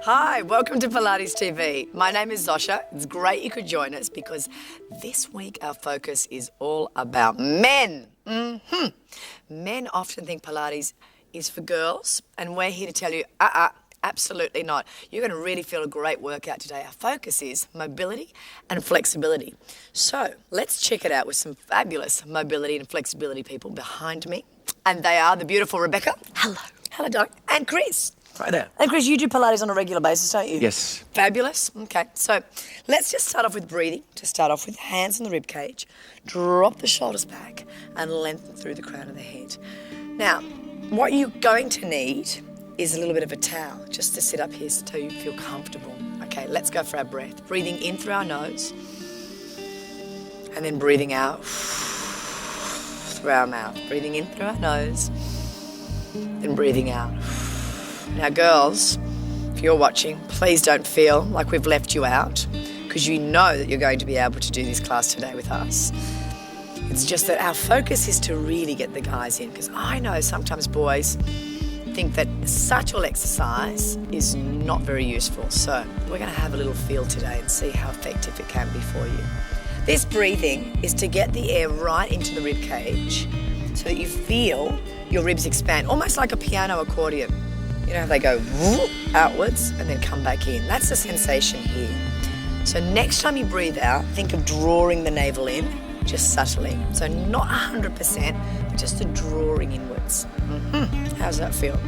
Hi, welcome to Pilates TV. My name is Zosha. It's great you could join us because this week our focus is all about men. Men often think Pilates is for girls, and we're here to tell you, absolutely not. You're going to really feel a great workout today. Our focus is mobility and flexibility. So let's check it out with some fabulous mobility and flexibility people behind me. And they are the beautiful Rebecca. Hello. Hello, Doc. And Chris. Right there. And Chris, you do Pilates on a regular basis, don't you? Yes. Fabulous. Okay, so let's just start off with breathing. To start off with hands on the rib cage, drop the shoulders back and lengthen through the crown of the head. Now, what you're going to need is a little bit of a towel just to sit up here so you feel comfortable. Okay, let's go for our breath. Breathing in through our nose and then breathing out through our mouth. Breathing in through our nose, then breathing out. Now, girls, if you're watching, please don't feel like we've left you out because you know that you're going to be able to do this class today with us. It's just that our focus is to really get the guys in because I know sometimes boys think that such all exercise is not very useful. So we're going to have a little feel today and see how effective it can be for you. This breathing is to get the air right into the rib cage so that you feel your ribs expand, almost like a piano accordion. You know how they go outwards and then come back in. That's the sensation here. So next time you breathe out, think of drawing the navel in, just subtly. So not 100%, but just a drawing inwards. How does that feel?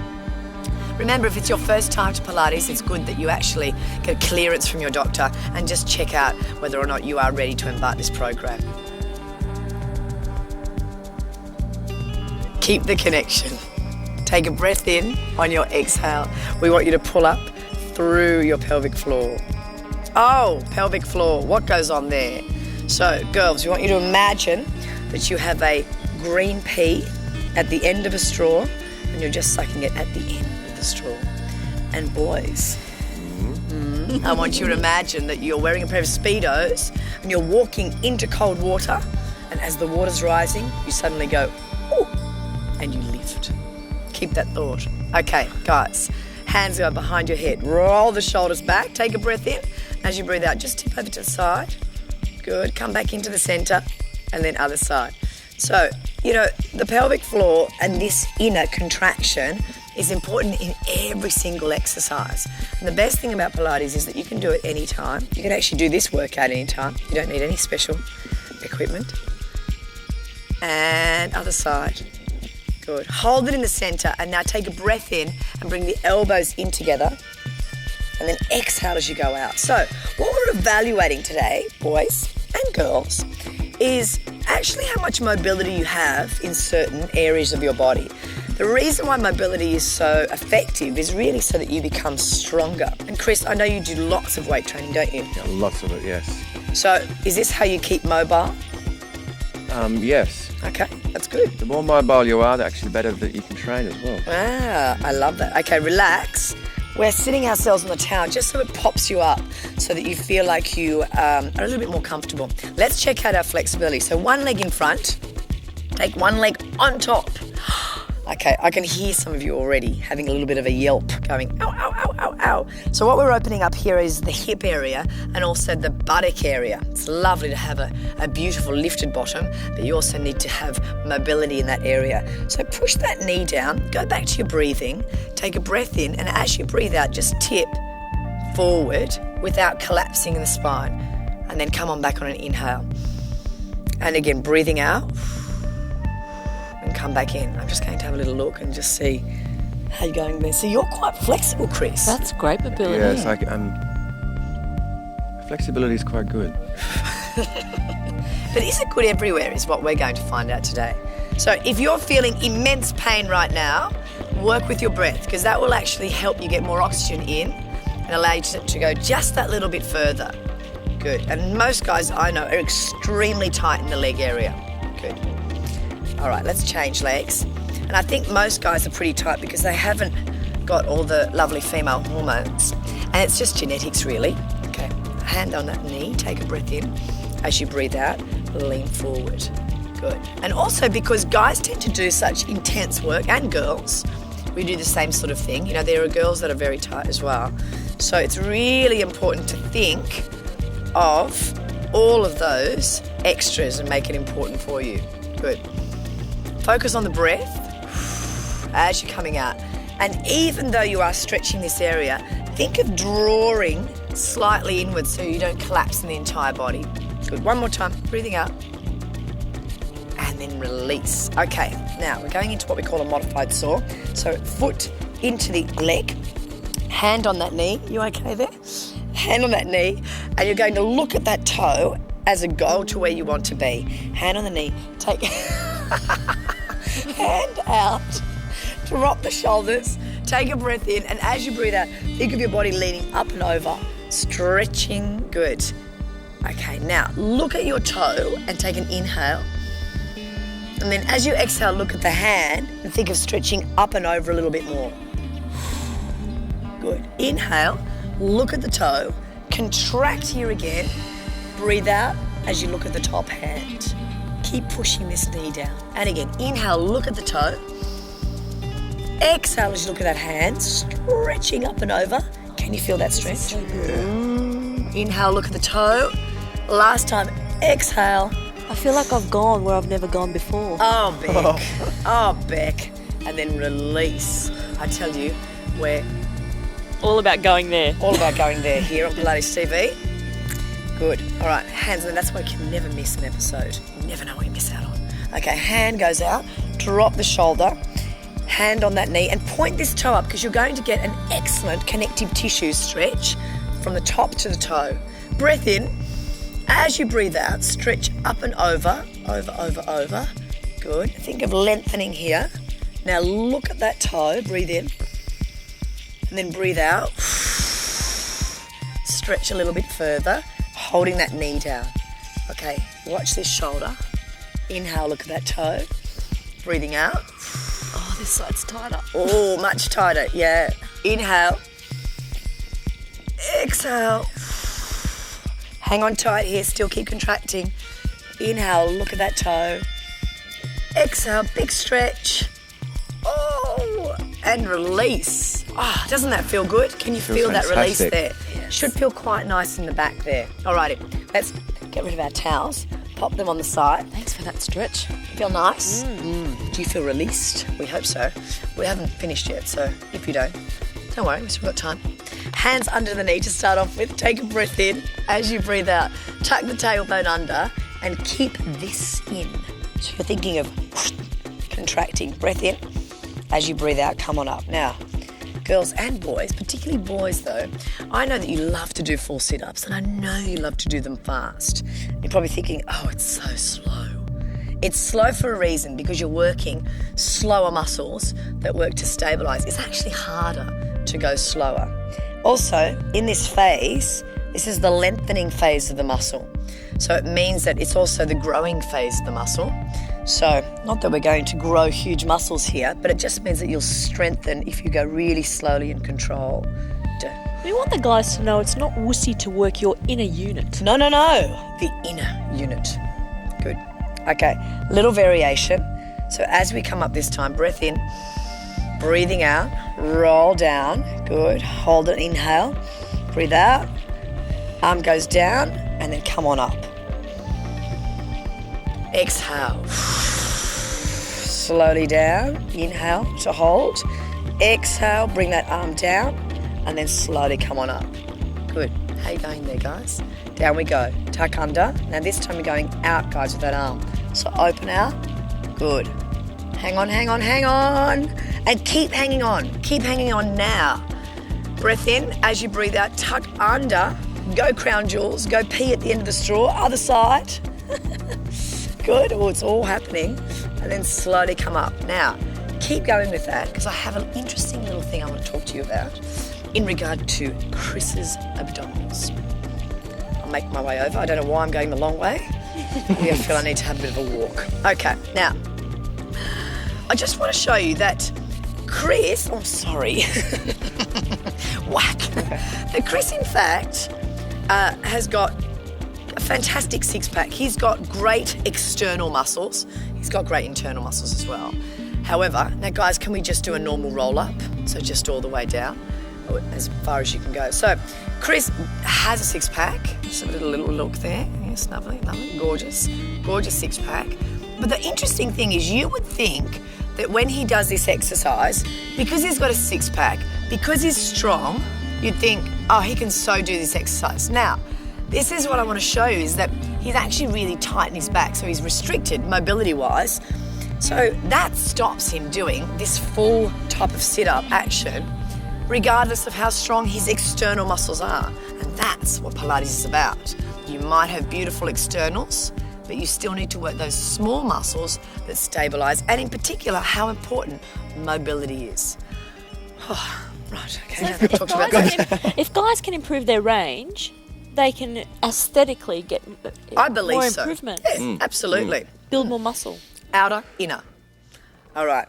Remember, if it's your first time to Pilates, it's good that you actually get clearance from your doctor and just check out whether or not you are ready to embark this program. Keep the connection. Take a breath in on your exhale. We want you to pull up through your pelvic floor. Oh, pelvic floor, what goes on there? So, girls, we want you to imagine that you have a green pea at the end of a straw and you're just sucking it at the end of the straw. And boys, I want you to imagine that you're wearing a pair of Speedos and you're walking into cold water, and as the water's rising, you suddenly go, ooh, and you lift. Keep that thought. Okay, guys, hands go behind your head. Roll the shoulders back. Take a breath in. As you breathe out, just tip over to the side. Good. Come back into the center and then other side. So, you know, the pelvic floor and this inner contraction is important in every single exercise. And the best thing about Pilates is that you can do it anytime. You can actually do this workout anytime. You don't need any special equipment. And other side. Good. Hold it in the center and now take a breath in and bring the elbows in together and then exhale as you go out. So what we're evaluating today, boys and girls, is actually how much mobility you have in certain areas of your body. The reason why mobility is so effective is really so that you become stronger. And Chris, I know you do lots of weight training, don't you? Yeah, lots of it, yes. So is this how you keep mobile? Yes. Okay, that's good. The more mobile you are, the actually better that you can train as well. Ah, I love that. Okay, relax. We're sitting ourselves on the towel just so it pops you up so that you feel like you are a little bit more comfortable. Let's check out our flexibility. So one leg in front, take one leg on top. Okay, I can hear some of you already having a little bit of a yelp going, ow, ow, ow, ow, ow. So what we're opening up here is the hip area and also the buttock area. It's lovely to have a beautiful lifted bottom, but you also need to have mobility in that area. So push that knee down, go back to your breathing, take a breath in, and as you breathe out, just tip forward without collapsing in the spine. And then come on back on an inhale. And again, breathing out. And come back in. I'm just going to have a little look and just see how you're going there. So you're quite flexible, Chris. That's great mobility. Yes, flexibility is quite good. But is it good everywhere is what we're going to find out today. So if you're feeling immense pain right now, work with your breath because that will actually help you get more oxygen in and allow you to go just that little bit further. Good. And most guys I know are extremely tight in the leg area. Good. All right, let's change legs. And I think most guys are pretty tight because they haven't got all the lovely female hormones. And it's just genetics, really. Okay, hand on that knee, take a breath in. As you breathe out, lean forward. Good. And also because guys tend to do such intense work, and girls, we do the same sort of thing. You know, there are girls that are very tight as well. So it's really important to think of all of those extras and make it important for you. Good. Focus on the breath as you're coming out. And even though you are stretching this area, think of drawing slightly inwards so you don't collapse in the entire body. Good. One more time. Breathing out. And then release. Okay, now we're going into what we call a modified saw. So foot into the leg, hand on that knee. You okay there? Hand on that knee, and you're going to look at that toe as a goal to where you want to be. Hand on the knee, take hand out, drop the shoulders, take a breath in, and as you breathe out, think of your body leaning up and over, stretching. Good. Okay, now look at your toe and take an inhale. And then as you exhale, look at the hand and think of stretching up and over a little bit more. Good. Inhale, look at the toe, contract here again, breathe out as you look at the top hand. Keep pushing this knee down. And again, inhale, look at the toe. Exhale as you look at that hand, stretching up and over. Can you feel that stretch? So good. Inhale, look at the toe. Last time, exhale. I feel like I've gone where I've never gone before. Oh, Beck. Oh, Beck. And then release. I tell you, we're All about going there. all about going there here on Pilates TV. Good. All right, hands. And that's why you can never miss an episode. You never know what you miss out on. Okay, hand goes out. Drop the shoulder. Hand on that knee and point this toe up because you're going to get an excellent connective tissue stretch from the top to the toe. Breath in. As you breathe out, stretch up and over, over. Good. Think of lengthening here. Now look at that toe. Breathe in. And then breathe out. Stretch a little bit further, holding that knee down. Okay, watch this shoulder. Inhale, look at that toe. Breathing out. Oh, this side's tighter. Oh, much tighter, yeah. Inhale. Exhale. Hang on tight here, still keep contracting. Inhale, look at that toe. Exhale, big stretch. Oh, and release. Oh, doesn't that feel good? Can you Feels feel that release fantastic. there? Yes. Should feel quite nice in the back there. Alrighty, let's get rid of our towels. Pop them on the side. Thanks for that stretch. Feel nice? Do you feel released? We hope so. We haven't finished yet, so if you don't worry, we've still got time. Hands under the knee to start off with. Take a breath in. As you breathe out, tuck the tailbone under and keep this in. So you're thinking of contracting. Breath in. As you breathe out, come on up. Now, girls and boys, particularly boys though, I know that you love to do full sit-ups and I know you love to do them fast. You're probably thinking, oh, it's so slow. It's slow for a reason because you're working slower muscles that work to stabilise. It's actually harder to go slower. Also, in this phase, this is the lengthening phase of the muscle. So it means that it's also the growing phase of the muscle. So, not that we're going to grow huge muscles here, but it just means that you'll strengthen if you go really slowly and control. We want the guys to know it's not wussy to work your inner unit. No. The inner unit. Good. Okay, little variation. So as we come up this time, breath in, breathing out, roll down. Good. Hold it, inhale. Breathe out. Arm goes down and then come on up. Exhale. Slowly down. Inhale to hold. Exhale, bring that arm down and then slowly come on up. Good. How you going there, guys? Down we go. Tuck under. Now this time we're going out, guys, with that arm. So open out. Good. Hang on. And keep hanging on. Keep hanging on now. Breath in. As you breathe out, tuck under. Go crown jewels. Go pee at the end of the straw. Other side. Good. Oh, it's all happening. And then slowly come up. Now, keep going with that because I have an interesting little thing I want to talk to you about in regard to Chris's abdominals. I'll make my way over. I don't know why I'm going the long way. I feel I need to have a bit of a walk. Okay, now, I just want to show you that Chris, oh, sorry, whack. That Chris, in fact, has got a fantastic six-pack. He's got great external muscles. He's got great internal muscles as well. However, now guys, can we just do a normal roll-up? So just all the way down. as far as you can go. So Chris has a six-pack. Just a little look there. Yes, lovely, gorgeous, gorgeous six-pack. But the interesting thing is you would think that when he does this exercise, because he's got a six-pack, because he's strong, you'd think, oh, he can so do this exercise. Now, this is what I want to show you, is that he's actually really tight in his back, so he's restricted mobility-wise. So that stops him doing this full type of sit-up action, regardless of how strong his external muscles are. And that's what Pilates is about. You might have beautiful externals, but you still need to work those small muscles that stabilise, and in particular, how important mobility is. Oh, right, okay. Talked about that. If guys can improve their range, they can aesthetically get I believe more so. improvement. Yeah, absolutely. Build more muscle. Outer, inner. All right.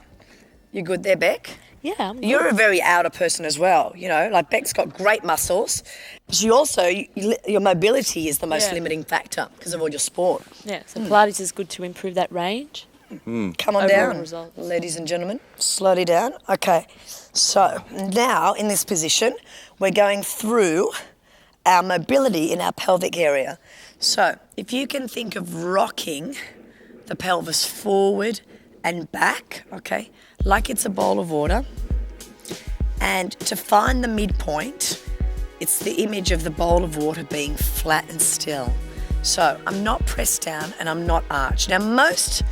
You good there, Beck? Yeah, I'm good. You're a very outer person as well, you know, like Beck's got great muscles. But you also, your mobility is the most limiting factor because of all your sport. Yeah, so Pilates is good to improve that range. Come on Overall down, results. ladies and gentlemen. Slowly down. Okay. So now in this position, we're going through our mobility in our pelvic area. So if you can think of rocking the pelvis forward and back, okay, like it's a bowl of water. And to find the midpoint, it's the image of the bowl of water being flat and still. So I'm not pressed down and I'm not arched. Now most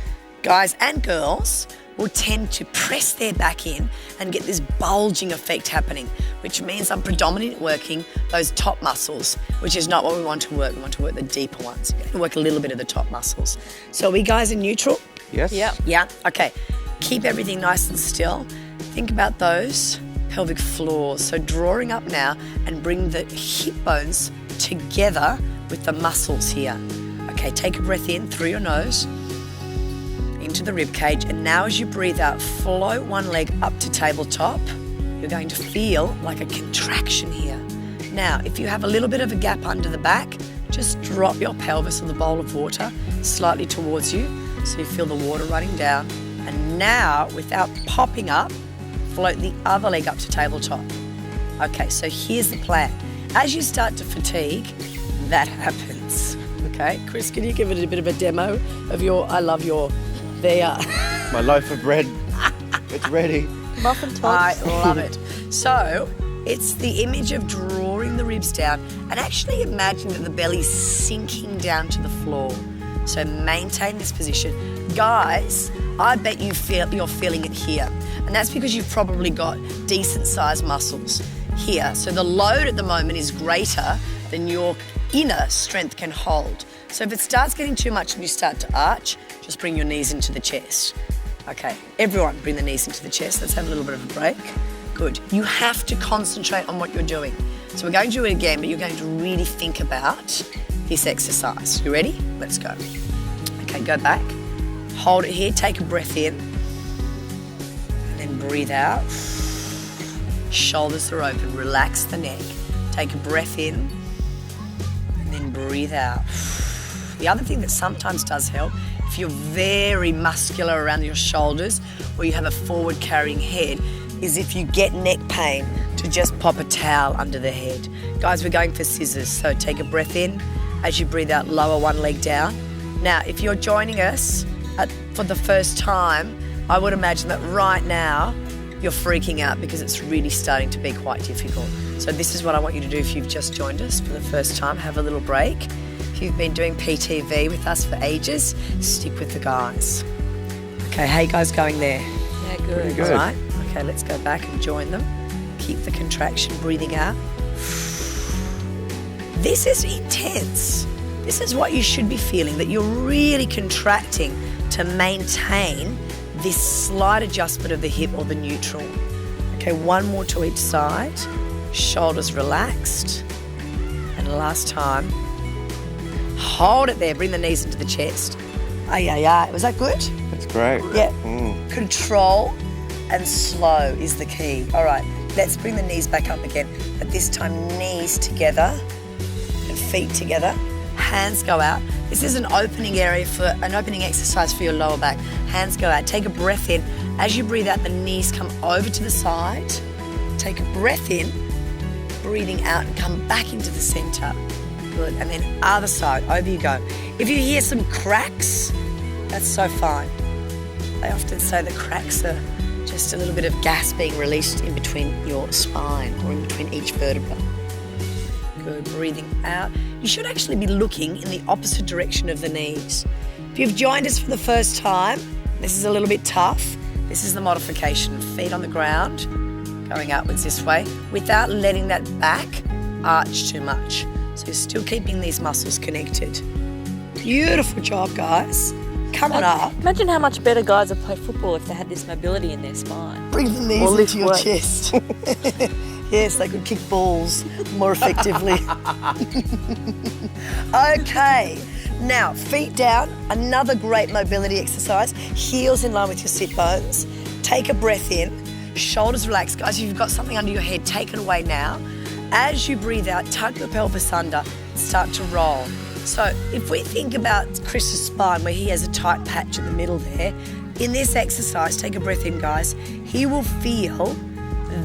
guys and girls will tend to press their back in and get this bulging effect happening, which means I'm predominantly working those top muscles, which is not what we want to work. We want to work the deeper ones. We're going to work a little bit of the top muscles. So are we guys in neutral? Yes. Yep. Yeah? Okay. Keep everything nice and still. Think about those pelvic floors. So drawing up now and bring the hip bones together with the muscles here. Okay, take a breath in through your nose into the rib cage, and now as you breathe out, float one leg up to tabletop. You're going to feel like a contraction here. Now, if you have a little bit of a gap under the back, just drop your pelvis on the bowl of water slightly towards you so you feel the water running down. And now, without popping up, float the other leg up to tabletop. Okay, so here's the plan. As you start to fatigue, that happens. Okay, Chris, can you give it a bit of a demo of your, I love your, there. My loaf of bread, it's ready. Muffin toast. I love it. So it's the image of drawing the ribs down and actually imagine that the belly's sinking down to the floor. So maintain this position. Guys, I bet you're feeling it here. And that's because you've probably got decent sized muscles here. So the load at the moment is greater than your inner strength can hold. So if it starts getting too much and you start to arch, just bring your knees into the chest. Okay, everyone bring the knees into the chest. Let's have a little bit of a break. Good. You have to concentrate on what you're doing. So we're going to do it again, but you're going to really think about this exercise. You ready? Let's go. Okay, go back. Hold it here, take a breath in. And then breathe out. Shoulders are open, relax the neck. Take a breath in. And then breathe out. The other thing that sometimes does help, if you're very muscular around your shoulders or you have a forward carrying head, is if you get neck pain, to just pop a towel under the head. Guys, we're going for scissors, so take a breath in. As you breathe out, lower one leg down. Now, if you're joining us for the first time, I would imagine that right now you're freaking out because it's really starting to be quite difficult. So this is what I want you to do if you've just joined us for the first time. Have a little break. If you've been doing PTV with us for ages, stick with the guys. Okay, how you guys going there? Yeah, good. Pretty good. All right. Okay, let's go back and join them. Keep the contraction, breathing out. This is intense. This is what you should be feeling, that you're really contracting to maintain this slight adjustment of the hip or the neutral. Okay, one more to each side. Shoulders relaxed. And last time. Hold it there, bring the knees into the chest. Ay, ay, ay. Was that good? That's great. Yeah. Control and slow is the key. All right, let's bring the knees back up again. But this time, knees together and feet together. Hands go out. This is an opening area for an opening exercise for your lower back. Hands go out. Take a breath in. As you breathe out, the knees come over to the side. Take a breath in. breathing out and come back into the center. Good, and then other side, over you go. If you hear some cracks, that's so fine. They often say the cracks are just a little bit of gas being released in between your spine or in between each vertebra. Good, breathing out. You should actually be looking in the opposite direction of the knees. If you've joined us for the first time, this is a little bit tough. This is the modification. Feet on the ground, going upwards this way, without letting that back arch too much. So you're still keeping these muscles connected. Beautiful job, guys. Come on up. Imagine how much better guys would play football if they had this mobility in their spine. Bring the knees Or lift into your weights. chest. Yes, they could kick balls more effectively. Okay, now feet down, another great mobility exercise. Heels in line with your sit bones. Take a breath in, shoulders relaxed. Guys, if you've got something under your head, take it away now. As you breathe out, tuck the pelvis under, start to roll. So if we think about Chris's spine where he has a tight patch in the middle there, in this exercise, take a breath in, guys, he will feel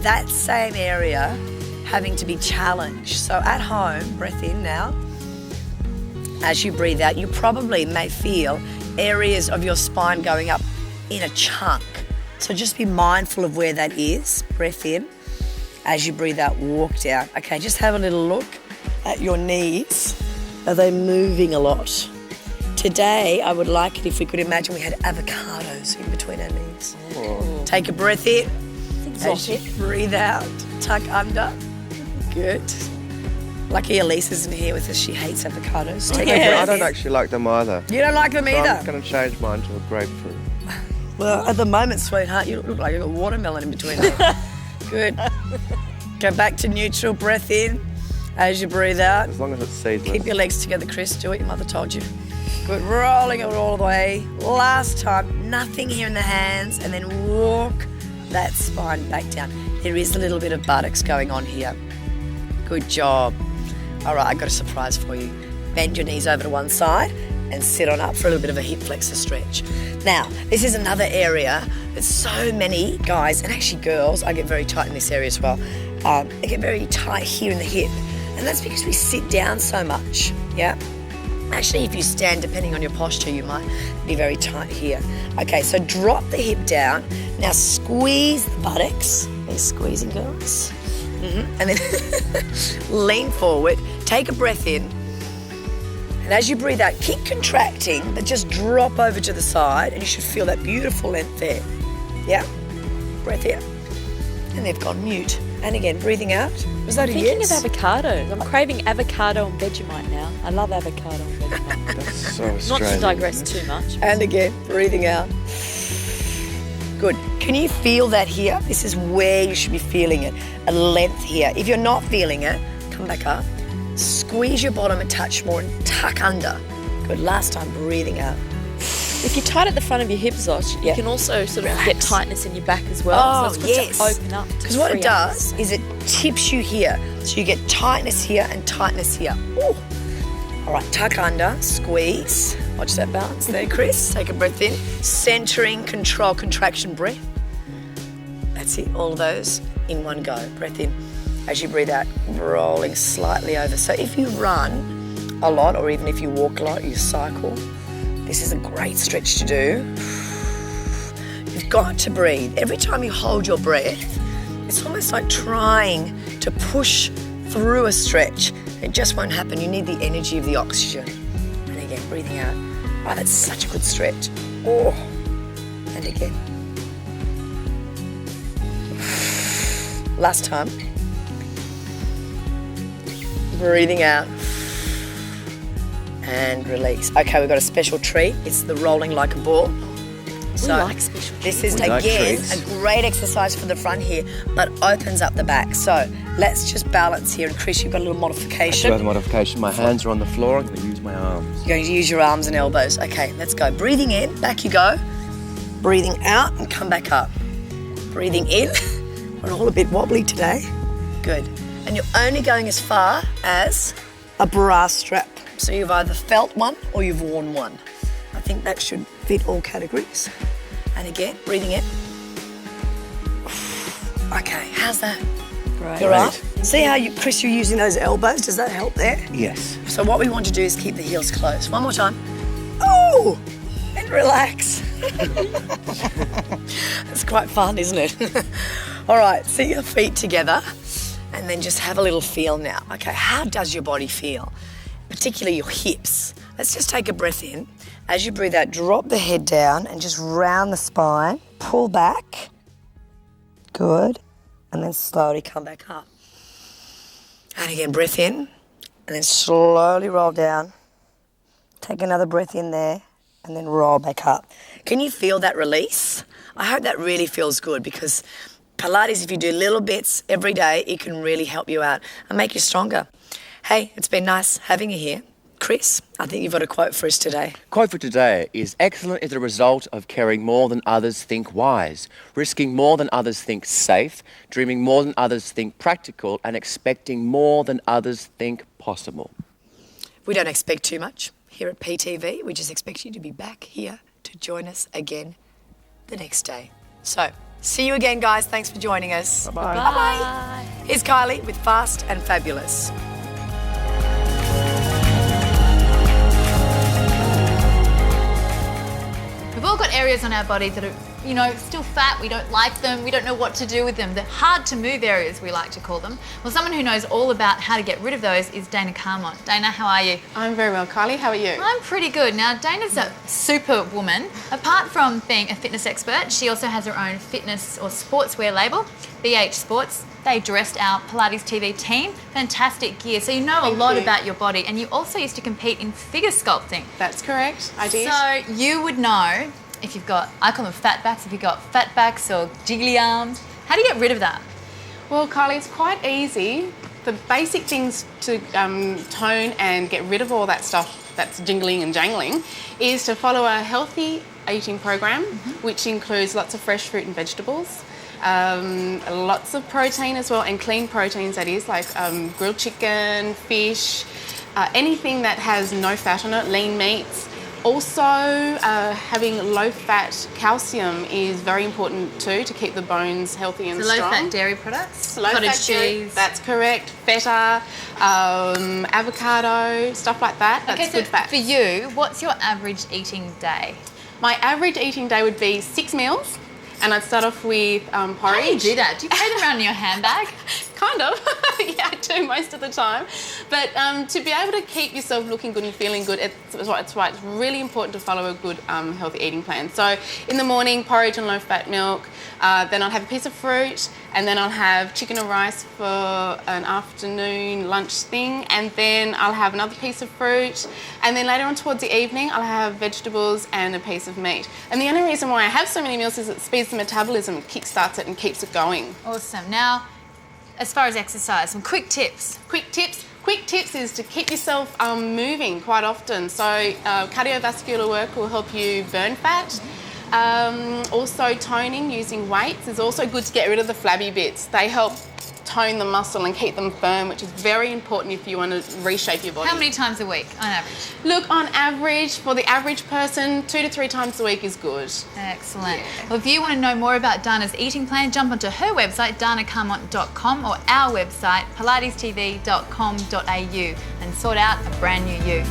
that same area having to be challenged. So at home, breath in now. As you breathe out, you probably may feel areas of your spine going up in a chunk. So just be mindful of where that is. Breath in. As you breathe out, walk down. Okay, just have a little look at your knees. Are they moving a lot? Today, I would like it if we could imagine we had avocados in between our knees. Oh. Take a breath in. It's As you exotic. breathe out, tuck under. Good. Lucky Elise isn't here with us. She hates avocados. Take a I breath don't in. actually like them either. You don't like them So either? I'm going to change mine to a grapefruit. Well, at the moment, sweetheart, you look like you've got watermelon in between there. Good. Go back to neutral. Breath in. As you breathe out, As long as it's seedless. keep your legs together, Chris. Do what your mother told you. Good. Rolling it all the way. Last time. Nothing here in the hands. And then walk that spine back down. There is a little bit of buttocks going on here. Good job. All right, I've got a surprise for you. Bend your knees over to one side and sit on up for a little bit of a hip flexor stretch. Now, this is another area that so many guys, and actually girls, I get very tight in this area as well. They get very tight here in the hip. And that's because we sit down so much, yeah? Actually, if you stand, depending on your posture, you might be very tight here. Okay, so drop the hip down. Now squeeze the buttocks. Are you squeezing, girls? And then lean forward, take a breath in. And as you breathe out, keep contracting, but just drop over to the side and you should feel that beautiful length there. Yeah? Breath in. And they've gone mute. And again, breathing out. Was that a Thinking yes? of avocados. I'm craving avocado and Vegemite now. I love avocado and Vegemite. That's so Not Australian. to digress too much. And again, breathing out. Good. Can you feel that here? This is where you should be feeling it. A length here. If you're not feeling it, come back up. Squeeze your bottom a touch more and tuck under. Good. Last time, breathing out. If you're tight at the front of your hips, Zosh, you Yeah. can also sort of Relax. get tightness in your back as well. Oh, so it's good yes. to open up. Because what it does is it tips you here. So you get tightness here and tightness here. Ooh. All right, tuck under, squeeze. Watch that balance there, Chris. Take a breath in. Centering, control, contraction, breath. That's it, all of those in one go. Breath in. As you breathe out, rolling slightly over. So if you run a lot, or even if you walk a lot, you cycle, this is a great stretch to do. You've got to breathe. Every time you hold your breath, it's almost like trying to push through a stretch. It just won't happen. You need the energy of the oxygen. And again, breathing out. Oh, that's such a good stretch. Oh, and again. Last time. Breathing out. And release. Okay, we've got a special treat. It's the rolling like a ball. We like special This is, We like again, treats. a great exercise for the front here, but opens up the back. So let's just balance here. And Chris, you've got a little I do modification. have a modification. My hands are on the floor. I'm going to use my arms. You're going to use your arms and elbows. Okay, let's go. Breathing in, back you go. Breathing out and come back up. Breathing in. We're all a bit wobbly today. Good. And you're only going as far as a bra strap. So you've either felt one or you've worn one. I think that should fit all categories. And again, breathing in. Okay, how's that? Great. You're right? Yeah. See how Chris, you're using those elbows? Does that help there? Yes. So what we want to do is keep the heels closed. One more time. Oh, and relax. It's quite fun, isn't it? All right, sit your feet together and then just have a little feel now. Okay, how does your body feel? Particularly your hips. Let's just take a breath in. As you breathe out, drop the head down and just round the spine. Pull back. Good. And then slowly come back up. And again, breath in. And then slowly roll down. Take another breath in there. And then roll back up. Can you feel that release? I hope that really feels good, because Pilates, if you do little bits every day, it can really help you out and make you stronger. Hey, it's been nice having you here. Chris, I think you've got a quote for us today. Quote for today is, excellent is the result of caring more than others think wise, risking more than others think safe, dreaming more than others think practical, and expecting more than others think possible. We don't expect too much here at PTV. We just expect you to be back here to join us again the next day. So, see you again, guys. Thanks for joining us. Bye-bye. Bye-bye. Here's Kylie with Fast and Fabulous. We've all got areas on our body that are, still fat. We don't like them. We don't know what to do with them. The hard to move areas, we like to call them. Well, someone who knows all about how to get rid of those is Dana Carmont. Dana, how are you? I'm very well, Kylie. How are you? I'm pretty good. Now, Dana's a super woman. Apart from being a fitness expert, she also has her own fitness or sportswear label, BH Sports. They dressed our Pilates TV team. Fantastic gear. So you know a lot about your body, and you also used to compete in figure sculpting. That's correct. I did. So you would know if you've got, I call them fat backs, if you've got fat backs or jiggly arms. How do you get rid of that? Well, Kylie, it's quite easy. The basic things to tone and get rid of all that stuff that's jingling and jangling is to follow a healthy eating program, which includes lots of fresh fruit and vegetables. Lots of protein as well, and clean proteins, that is, like grilled chicken, fish, anything that has no fat on it, lean meats. Also, having low-fat calcium is very important too, to keep the bones healthy and strong. Low-fat dairy products, Low-fat cottage dairy, cheese. that's correct. Feta, avocado, stuff like that. That's Okay, good so fat. for you, what's your average eating day? My average eating day would be 6 meals, and I'd start off with porridge. How do you do that? Do you carry them around in your handbag? Kind of. Yeah, I do most of the time. But to be able to keep yourself looking good and feeling good, it's really important to follow a good healthy eating plan. So in the morning, porridge and low-fat milk. Then I'll have a piece of fruit, and then I'll have chicken or rice for an afternoon lunch thing, and then I'll have another piece of fruit, and then later on towards the evening I'll have vegetables and a piece of meat. And the only reason why I have so many meals is it speeds the metabolism, it kickstarts it and keeps it going. Awesome. Now, as far as exercise, some quick tips. Quick tips is to keep yourself moving quite often. So cardiovascular work will help you burn fat. Also toning using weights is also good to get rid of the flabby bits. They help tone the muscle and keep them firm, which is very important if you want to reshape your body. How many times a week on average? Look, on average, for the average person, 2 to 3 times a week is good. Excellent. Yeah. Well, if you want to know more about Dana's eating plan, jump onto her website, danacarmont.com, or our website, pilatestv.com.au, and sort out a brand new you.